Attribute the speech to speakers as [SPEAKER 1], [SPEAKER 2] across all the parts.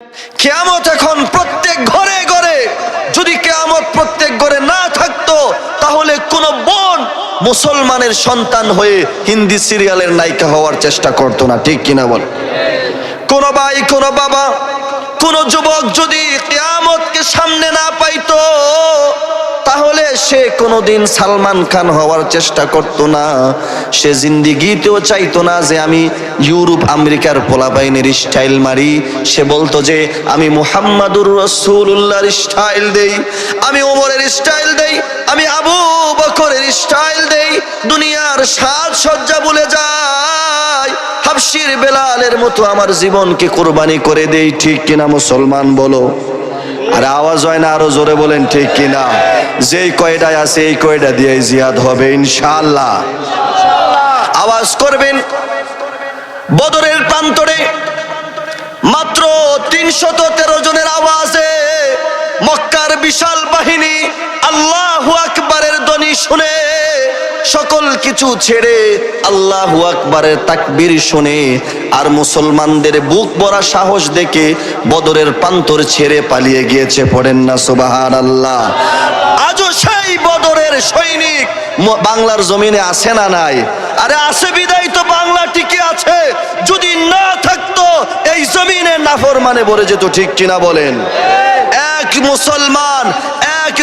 [SPEAKER 1] কিয়ামত এখন প্রত্যেক ঘরে ঘরে। যদি কিয়ামত প্রত্যেক ঘরে না থাকতো তাহলে কোন বোন মুসলমানের সন্তান হয়ে হিন্দি সিরিয়ালের নায়িকা হওয়ার চেষ্টা করতো না, ঠিক কিনা বল? কোন ভাই, কোন বাবা, কোন যুবক যদি কিয়ামতকে সামনে না পাইতো তাহলে সে কোনোদিন সালমান খান হওয়ার চেষ্টা করতো না। সে জিন্দিগিতেও চাইতো না যে আমি ইউরোপ আমেরিকার পোলাপাইনের স্টাইল মারি। সে বলতো যে আমি মুহাম্মাদুর রাসূলুল্লাহর স্টাইল দেই, আমি ওমরের স্টাইল দেই, আমি আবু বকরের স্টাইল দেই। দুনিয়ার সাজসজ্জা ভুলে যাই, হাবশির বেলালের মতো আমার জীবনকে কুরবানি করে দেই, ঠিক কিনা মুসলমান বলো? আর আওয়াজ হয় না, আরো জোরে বলেন ঠিক কিনা? যেই কয়টায় আছে এই কয়টা দিয়ে জিয়াদ হবে ইনশাআল্লাহ। আওয়াজ করবেন। বদরের প্রান্তরে মাত্র ৩১৩ জনের আওয়াজে মক্কার বিশাল বাহিনী আল্লাহু আকবারের ধ্বনি শুনে সকল কিছু ছেড়ে আল্লাহু আকবারের তাকবীর শুনে আর মুসলমানদের বুক ভরা সাহস দেখে বদরের প্রান্তর ছেড়ে পালিয়ে গিয়েছে। পড়েন না সুবহানাল্লাহ। আজও সেই বদরের সৈনিক বাংলার জমিনে আছে না নাই? আরে আছে বিদায় তো বাংলা টিকে আছে। যদি না থাকতো এই জমিনে নাফরমানে ভরে যেত, ঠিক কিনা বলেন? এক মুসলমান, এক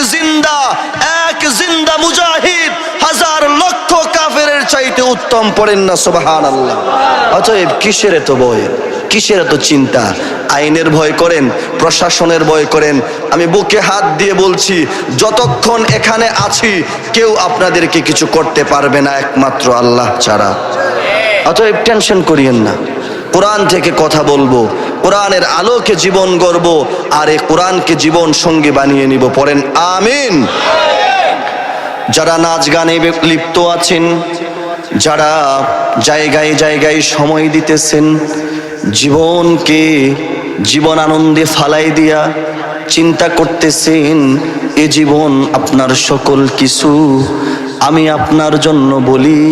[SPEAKER 1] জিন্দা মুজাহিদ হাজার লক্ষ কাফেরের চাইতে উত্তম। পড়েন না সুবহানাল্লাহ। অতএব কিসের এত ভয়, কিসের এত চিন্তা? আইনের ভয় করেন, প্রশাসনের ভয় করেন। আমি বুকে হাত দিয়ে বলছি, যতক্ষণ এখানে আছি কেউ আপনাদেরকে কিছু করতে পারবে না একমাত্র আল্লাহ ছাড়া। অতএব টেনশন করিয়েন না। কোরআন থেকে কথা বলবো, কোরআনের আলোকে জীবন গড়ব, আর এই কোরআনকে জীবন সঙ্গী বানিয়ে নিব। পড়েন আমিন। যারা নাচ গানে লিপ্ত আছেন, যারা জায়গায় জায়গায় সময় দিতেছেন, জীবনকে জীবন আনন্দে ফালাই দিয়া চিন্তা করতেছেন এ জীবন আপনার সকল কিছু, আমি আপনার জন্য বলি,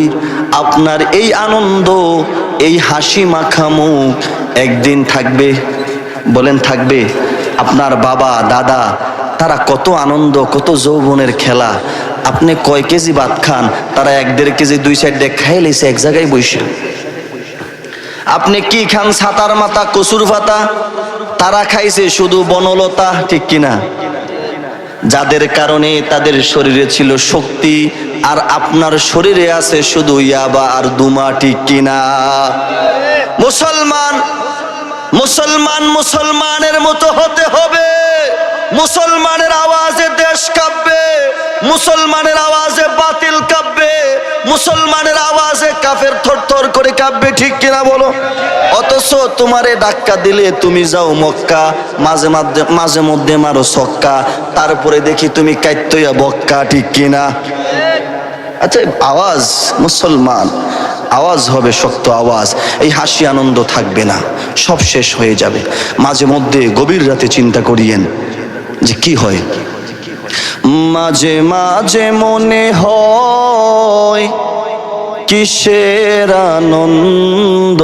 [SPEAKER 1] আপনার এই আনন্দ, এই হাসি মাখা মুখ একদিন থাকবে। বলেন থাকবে? আপনার বাবা দাদা তারা কত আনন্দ, কত যৌবনের খেলা। আপনি কয় কেজি ভাত খান, তারা ১-১.৫ কেজি ২ সাইড খাই লেছে এক জায়গায় বসে। আপনি কি খান? ছাতার মাথা, কচুর পাতা। তারা খাইছে শুধু বনলতা, ঠিক কিনা? যাদের কারণে তাদের শরীরে ছিল শক্তি, আর আপনার শরীরে আছে শুধু ইয়াবা আর দুমা, ঠিক কিনা? মুসলমানের মতো হতে হবে। মুসলমানের আওয়াজে দেশ কাঁপবে, মুসলমানের আওয়াজে বাতিল কাঁপবে, মুসলমানের আওয়াজে কাফের থরথর করে কাঁপবে, ঠিক কিনা বলো? অথচ তোমারে ধাক্কা দিলে তুমি যাও মক্কা, মাঝে মধ্যে মারো ছক্কা, তারপরে দেখি তুমি কাইত্যইয়া বক্কা, ঠিক কিনা? আচ্ছা, আওয়াজ মুসলমান, আওয়াজ হবে শক্ত আওয়াজ। এই হাসি আনন্দ থাকবে না, সব শেষ হয়ে যাবে। মাঝে মধ্যে গভীর রাতে চিন্তা করিয়েন যে কি হয়। মাঝে মাঝে মনে হয় কিসের আনন্দ,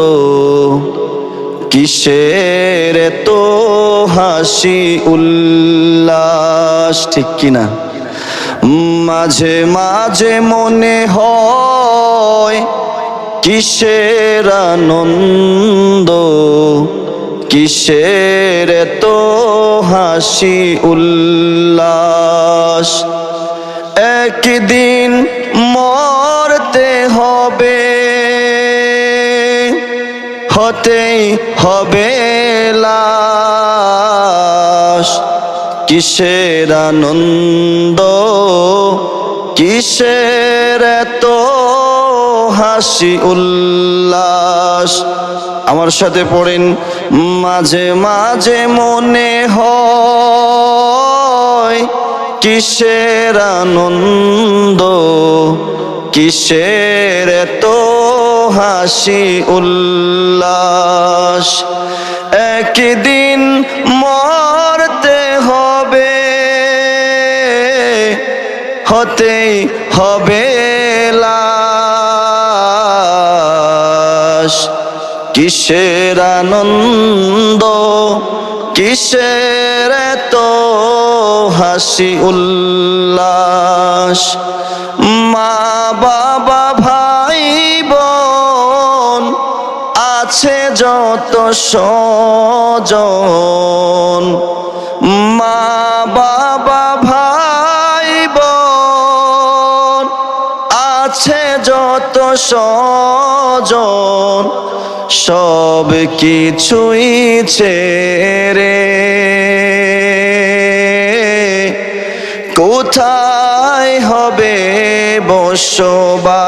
[SPEAKER 1] কিসের তো হাসি উল্লাস, ঠিক কিনা? মাঝে মাঝে মনে হয় কিসের আনন্দ, কিসের তো হাসি উল্লাস। একদিন মরতে হবে, হতেই হবে লাশ। কিসের আনন্দ, কিসের তো হাসি উল্লাস। আমার সাথে পড়েন। মাঝে মাঝে মনে হয় কিসের আনন্দ, কিসের তো হাসি উল্লাস। একদিন মরতে হবে, হতেই হবে লাশ। কিসের আনন্দ, কিসের তো হাসি উল্লাস, মা বাবা ভাই বোন আছে যত স্বজন, মা বাবা ভাই বোন আছে যত স্বজন, সব কিছুই ছেড়ে কোথায় হবে বসবাস।